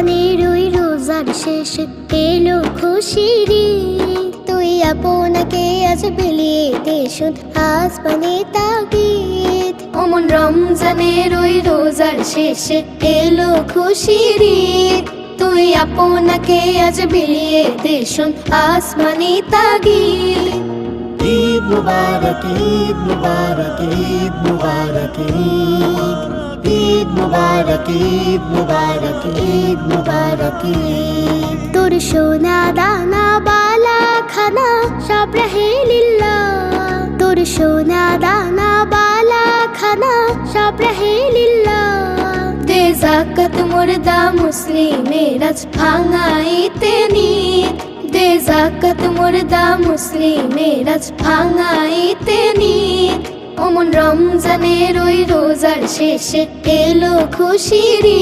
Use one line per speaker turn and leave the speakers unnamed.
রমজানের ওই রোজার শেষে এলো খুশির ঈদ। তুই আপনাকে আজ বিলিয়ে দে শুধ আসমানে তাগিদ। ওমন রমজানের ওই রোজার শেষে এলো খুশির ঈদ। তুই আপনাকে আজ বিলিয়ে দে শুধ আসমানে তাগিদ।
ঈদ মুবারক, ঈদ মুবারক, ঈদ মুবারক, ঈদ মুবারক, ঈদ মুবারক, ঈদ মুবারক।
তোর সোনা দানা বালা খানা সব রহে লিল্লাহ। তোর সোনা দানা বালা খানা সব রহে লিল্লাহ। দে যাকাত মুর্দা মুসলিমের আজ ভাঙাইতে নিদ। দে যাকাত মুর্দা মুসলিমের আজ ভাঙাইতে নিদ। ওমন রমজানের ওই রোজার শেষে এলো খুশির ঈদ।